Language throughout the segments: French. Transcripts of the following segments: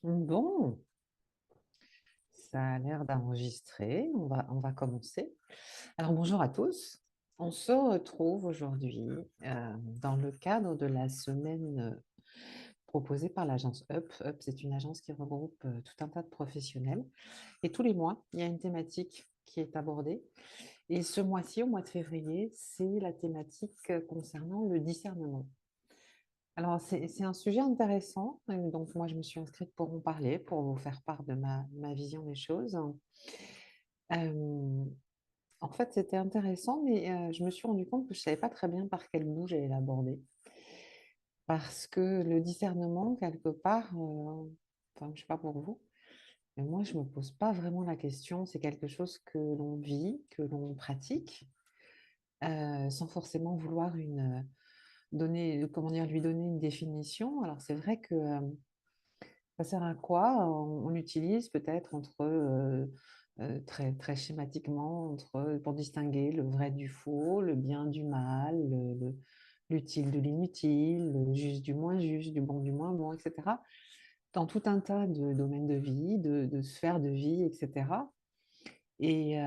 Bon, ça a l'air d'enregistrer. On va commencer. Alors, bonjour à tous. On se retrouve aujourd'hui dans le cadre de la semaine proposée par l'agence UP. UP, c'est une agence qui regroupe tout un tas de professionnels. Et tous les mois, il y a une thématique qui est abordée. Et ce mois-ci, au mois de février, c'est la thématique concernant le discernement. Alors, c'est un sujet intéressant. Donc, moi, je me suis inscrite pour en parler, pour vous faire part de ma vision des choses. Euh, En fait, c'était intéressant, mais je me suis rendu compte que je ne savais pas très bien par quel bout j'allais l'aborder. Parce que le discernement, quelque part, enfin, je ne sais pas pour vous, mais moi, je ne me pose pas vraiment la question. C'est quelque chose que l'on vit, que l'on pratique, sans forcément vouloir comment dire, lui donner une définition. Alors, c'est vrai que ça sert à quoi? On utilise peut-être très, très schématiquement, pour distinguer le vrai du faux, le bien du mal, l'utile de l'inutile, le juste du moins juste, du bon du moins bon, etc. Dans tout un tas de domaines de vie, de sphères de vie, etc. Et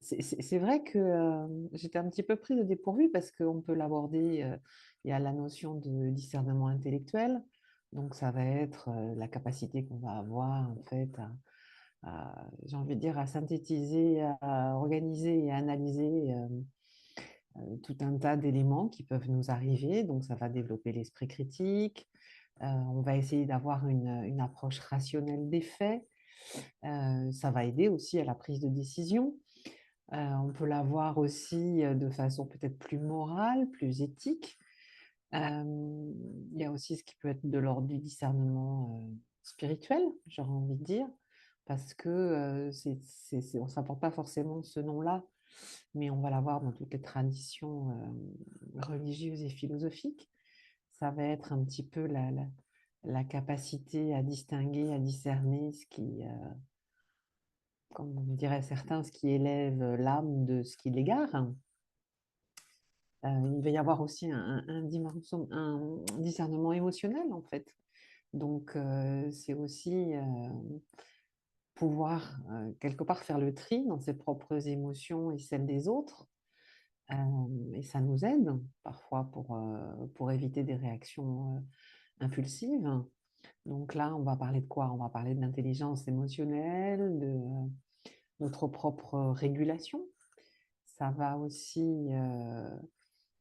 c'est vrai que j'étais un petit peu prise au dépourvu parce qu'on peut l'aborder, il y a la notion de discernement intellectuel, donc ça va être la capacité qu'on va avoir en fait j'ai envie de dire, à synthétiser, à organiser et à analyser tout un tas d'éléments qui peuvent nous arriver, donc ça va développer l'esprit critique, on va essayer d'avoir une approche rationnelle des faits, ça va aider aussi à la prise de décision. On peut l'avoir aussi de façon peut-être plus morale, plus éthique. Il y a aussi ce qui peut être de l'ordre du discernement spirituel, j'aurais envie de dire, parce que on ne s'apporte pas forcément ce nom-là, mais on va l'avoir dans toutes les traditions religieuses et philosophiques. Ça va être un petit peu la capacité à distinguer, à discerner ce qui, comme diraient certains, ce qui élève l'âme de ce qui l'égare. Il va y avoir aussi un discernement émotionnel, en fait. Donc, c'est aussi pouvoir, quelque part, faire le tri dans ses propres émotions et celles des autres. Et ça nous aide parfois pour éviter des réactions impulsives. Donc là, on va parler de quoi? On va parler de l'intelligence émotionnelle, de notre propre régulation. Ça va aussi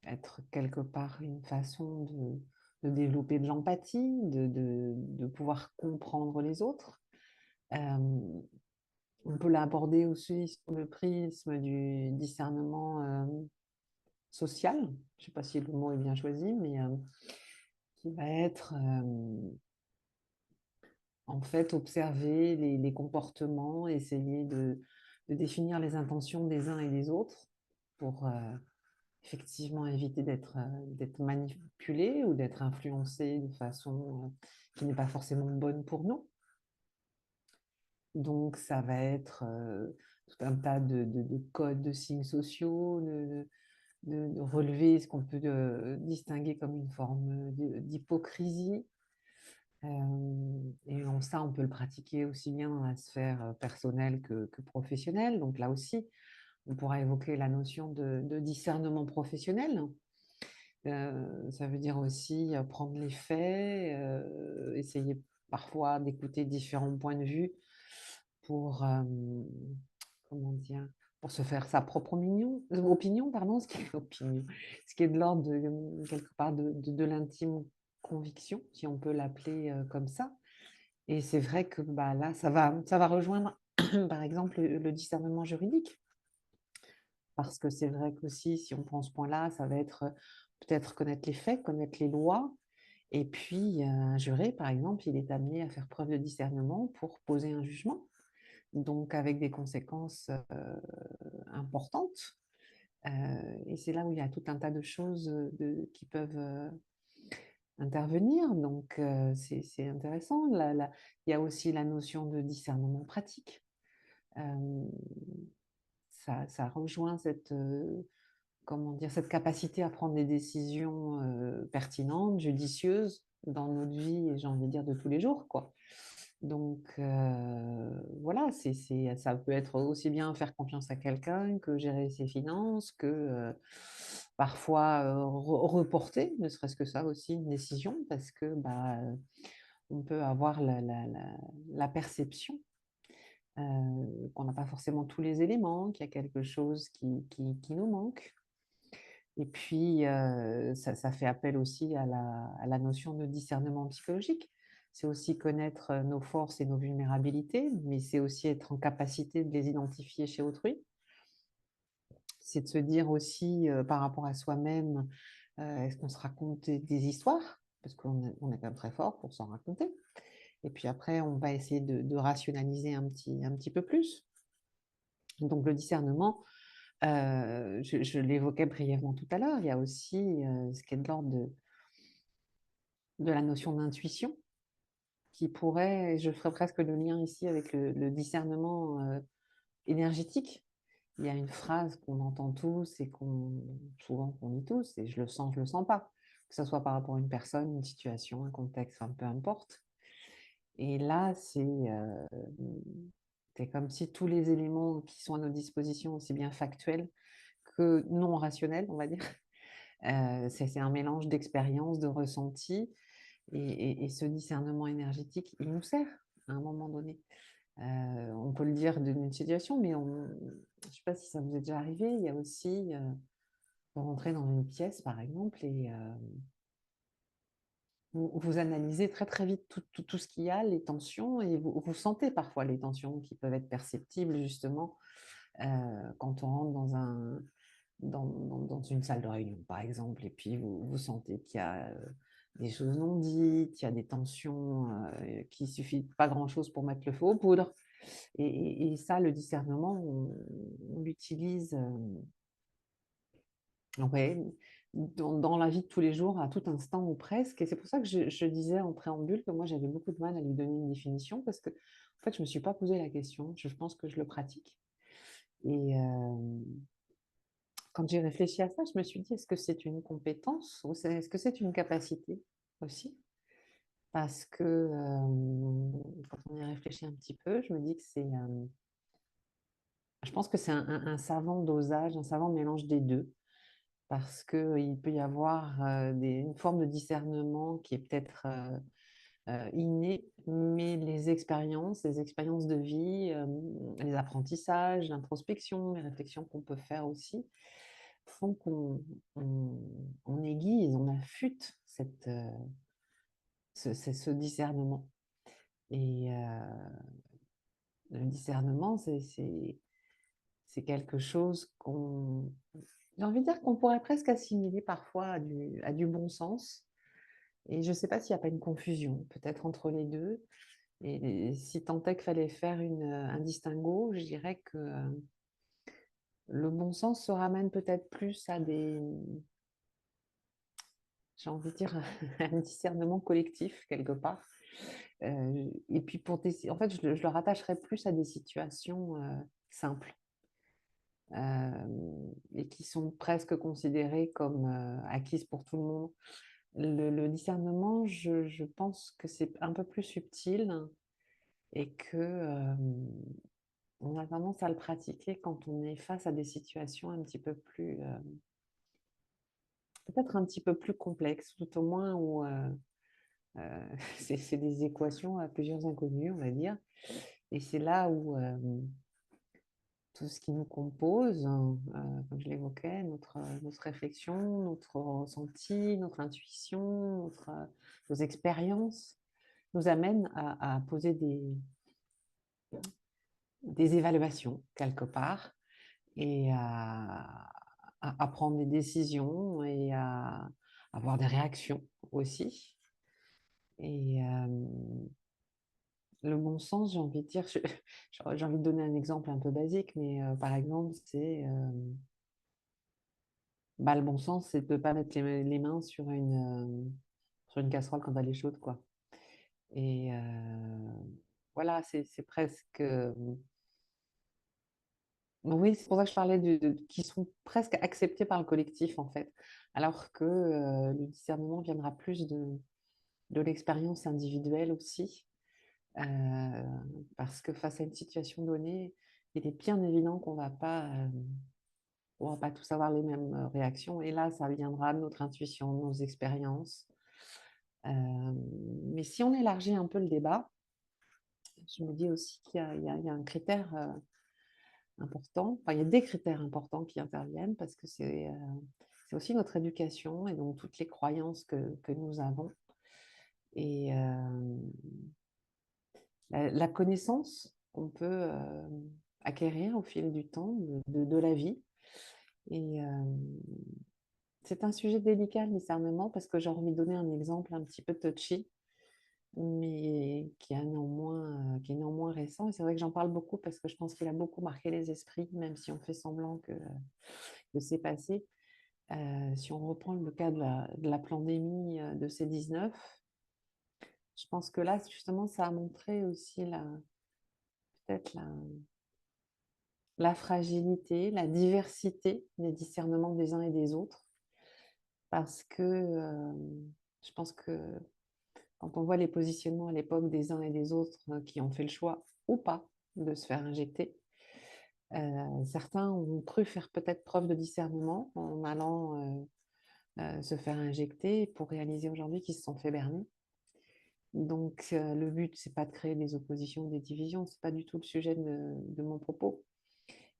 être quelque part une façon de développer de l'empathie, de pouvoir comprendre les autres. On peut l'aborder aussi sur le prisme du discernement social. Je ne sais pas si le mot est bien choisi, mais qui va être en fait observer les comportements, essayer de définir les intentions des uns et des autres pour effectivement éviter d'être manipulé ou d'être influencé de façon qui n'est pas forcément bonne pour nous. Donc, ça va être tout un tas de codes, de signes sociaux, de relever ce qu'on peut distinguer comme une forme d'hypocrisie. Et ça, on peut le pratiquer aussi bien dans la sphère personnelle que professionnelle. Donc là aussi, on pourra évoquer la notion de discernement professionnel. Ça veut dire aussi prendre les faits, essayer parfois d'écouter différents points de vue pour, comment dire, pour se faire sa propre opinion, pardon, ce qui est de l'ordre quelque part de l'intime conviction, si on peut l'appeler comme ça. Et c'est vrai que bah, là, ça va rejoindre, par exemple, le discernement juridique. Parce que c'est vrai qu'aussi, si on prend ce point-là, ça va être peut-être connaître les faits, connaître les lois. Et puis, un juré, par exemple, il est amené à faire preuve de discernement pour poser un jugement, donc avec des conséquences importantes. Et c'est là où il y a tout un tas de choses qui peuvent intervenir. Donc, c'est intéressant. Il y a aussi la notion de discernement pratique. Euh, ça rejoint comment dire, cette capacité à prendre des décisions pertinentes, judicieuses dans notre vie, et j'ai envie de dire de tous les jours, quoi. Donc voilà, ça peut être aussi bien faire confiance à quelqu'un que gérer ses finances, que parfois reporter, ne serait-ce que ça aussi, une décision, parce que bah, on peut avoir la perception qu'on n'a pas forcément tous les éléments, qu'il y a quelque chose qui nous manque. Et puis, ça fait appel aussi à la notion de discernement psychologique. C'est aussi connaître nos forces et nos vulnérabilités, mais c'est aussi être en capacité de les identifier chez autrui. C'est de se dire aussi, par rapport à soi-même, est-ce qu'on se raconte des histoires? Parce on est quand même très fort pour s'en raconter. Et puis après, on va essayer de rationaliser un petit peu plus. Donc le discernement, je l'évoquais brièvement tout à l'heure, il y a aussi ce qui est de l'ordre de la notion d'intuition, qui pourrait, je ferais presque le lien ici avec le discernement énergétique. Il y a une phrase qu'on entend tous et souvent qu'on dit tous, et je le sens pas, que ce soit par rapport à une personne, une situation, un contexte, enfin, peu importe. Et là, c'est comme si tous les éléments qui sont à notre disposition, aussi bien factuels que non rationnels, on va dire, c'est un mélange d'expérience, de ressenti, et ce discernement énergétique, il nous sert à un moment donné. On peut le dire d'une situation, mais je ne sais pas si ça vous est déjà arrivé, il y a aussi, vous rentrez dans une pièce, par exemple, et vous analysez très très vite tout ce qu'il y a, les tensions, et vous sentez parfois les tensions qui peuvent être perceptibles, justement, quand on rentre dans une salle de réunion, par exemple, et puis vous sentez qu'il y a des choses non dites, il y a des tensions, qu'il ne suffit pas grand-chose pour mettre le feu aux poudres. Et ça, le discernement, on l'utilise ouais, dans la vie de tous les jours, à tout instant ou presque. Et c'est pour ça que je disais en préambule que moi, j'avais beaucoup de mal à lui donner une définition parce que, en fait, je ne me suis pas posé la question. Je pense que je le pratique. Et quand j'ai réfléchi à ça, je me suis dit, est-ce que c'est une compétence ou est-ce que c'est une capacité aussi? Parce que quand on y réfléchit un petit peu, je me dis que je pense que c'est un savant dosage, un savant mélange des deux. Parce qu'il peut y avoir une forme de discernement qui est peut-être innée, mais les expériences de vie, les apprentissages, l'introspection, les réflexions qu'on peut faire aussi, font on aiguise, on affûte ce discernement. Et le discernement, c'est quelque chose j'ai envie de dire qu'on pourrait presque assimiler parfois à du bon sens. Et je ne sais pas s'il n'y a pas une confusion, peut-être entre les deux. Et si tant est qu'il fallait faire un distinguo, je dirais que le bon sens se ramène peut-être plus j'ai envie de dire, un discernement collectif quelque part. Et puis en fait, je le rattacherais plus à des situations simples et qui sont presque considérées comme acquises pour tout le monde. Le discernement, je pense que c'est un peu plus subtil et que on a tendance à le pratiquer quand on est face à des situations un petit peu plus, peut-être un petit peu plus complexes, tout au moins où c'est des équations à plusieurs inconnus, on va dire. Et c'est là où tout ce qui nous compose, hein, comme je l'évoquais, notre réflexion, notre ressenti, notre intuition, nos expériences, nous amène à poser des évaluations quelque part et à prendre des décisions et à avoir des réactions aussi. Et le bon sens, j'ai envie de dire, j'ai envie de donner un exemple un peu basique, mais par exemple, c'est bah, le bon sens, c'est de ne pas mettre les mains sur une casserole quand elle est chaude, quoi. Et voilà, c'est presque Oui, c'est pour ça que je parlais qui sont presque acceptés par le collectif, en fait. Alors que le discernement viendra plus de l'expérience individuelle aussi. euh, Parce que face à une situation donnée, il est bien évident on va pas tous avoir les mêmes réactions. Et là, ça viendra de notre intuition, de nos expériences. Mais si on élargit un peu le débat, je me dis aussi qu'il y a un critère important, enfin, il y a des critères importants qui interviennent parce que c'est aussi notre éducation et donc toutes les croyances que nous avons. Et la connaissance qu'on peut acquérir au fil du temps, de la vie. Et c'est un sujet délicat, le discernement, parce que j'ai envie de donner un exemple un petit peu touchy, mais qui est néanmoins récent. Et c'est vrai que j'en parle beaucoup parce que je pense qu'il a beaucoup marqué les esprits, même si on fait semblant que c'est passé. Si on reprend le cas de la pandémie de C-19, je pense que là, justement, ça a montré aussi peut-être la fragilité, la diversité des discernements des uns et des autres. Parce que je pense que quand on voit les positionnements à l'époque des uns et des autres qui ont fait le choix ou pas de se faire injecter, certains ont cru faire peut-être preuve de discernement en allant se faire injecter pour réaliser aujourd'hui qu'ils se sont fait berner. Donc, le but, c'est pas de créer des oppositions ou des divisions, c'est pas du tout le sujet de mon propos,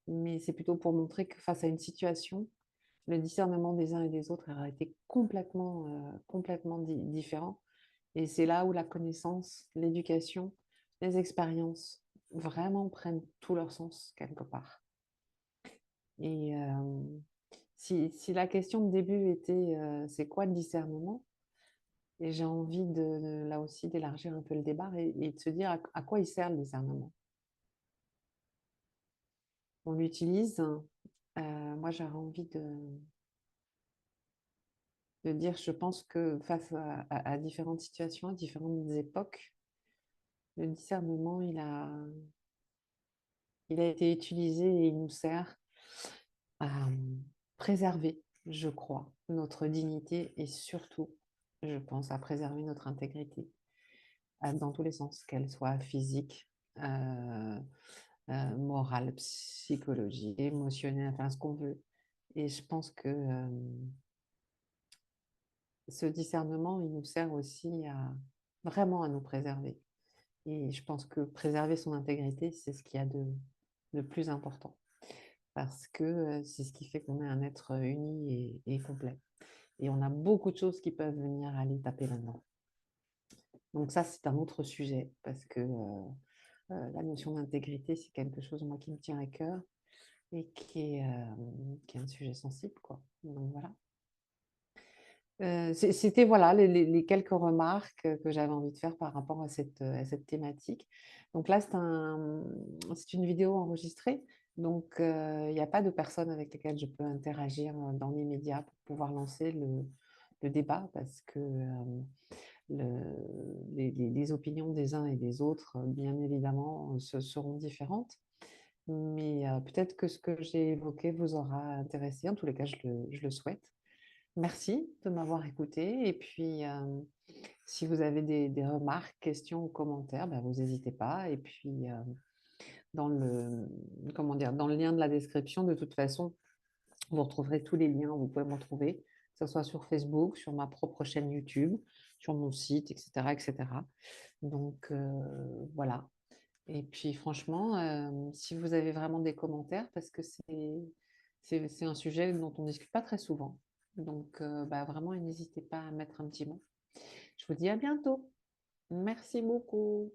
mais c'est plutôt pour montrer que face à une situation, le discernement des uns et des autres a été complètement différent. Et c'est là où la connaissance, l'éducation, les expériences vraiment prennent tout leur sens quelque part. Et si la question de début était c'est quoi le discernement? Et j'ai envie là aussi d'élargir un peu le débat et de se dire à quoi il sert le discernement. On l'utilise. Moi, j'aurais envie de dire, je pense que face à différentes situations, à différentes époques, le discernement, il a été utilisé et il nous sert à préserver, je crois, notre dignité et surtout, je pense, à préserver notre intégrité dans tous les sens, qu'elle soit physique, euh, morale, psychologique, émotionnelle, enfin ce qu'on veut. Et je pense que ce discernement, il nous sert aussi vraiment à nous préserver. Et je pense que préserver son intégrité, c'est ce qu'il y a de plus important. Parce que c'est ce qui fait qu'on est un être uni et complet. Et on a beaucoup de choses qui peuvent venir aller taper là-dedans. Donc ça, c'est un autre sujet, parce que la notion d'intégrité, c'est quelque chose, moi, qui me tient à cœur et qui est un sujet sensible, quoi. Donc voilà. C'était voilà les quelques remarques que j'avais envie de faire par rapport à cette thématique. Donc là, c'est une vidéo enregistrée, donc il n'y a pas de personnes avec lesquelles je peux interagir dans les médias pour pouvoir lancer le débat parce que les opinions des uns et des autres, bien évidemment, seront différentes. Mais peut-être que ce que j'ai évoqué vous aura intéressé. En tous les cas, je le souhaite. Merci de m'avoir écouté. Et puis, si vous avez des remarques, questions ou commentaires, ben, vous n'hésitez pas. Et puis, dans comment dire, dans le lien de la description, de toute façon, vous retrouverez tous les liens. Vous pouvez me retrouver, que ce soit sur Facebook, sur ma propre chaîne YouTube, sur mon site, etc., etc. Donc, voilà. Et puis, franchement, si vous avez vraiment des commentaires, parce que c'est un sujet dont on ne discute pas très souvent. Donc, bah, vraiment, n'hésitez pas à mettre un petit mot. Je vous dis à bientôt. Merci beaucoup.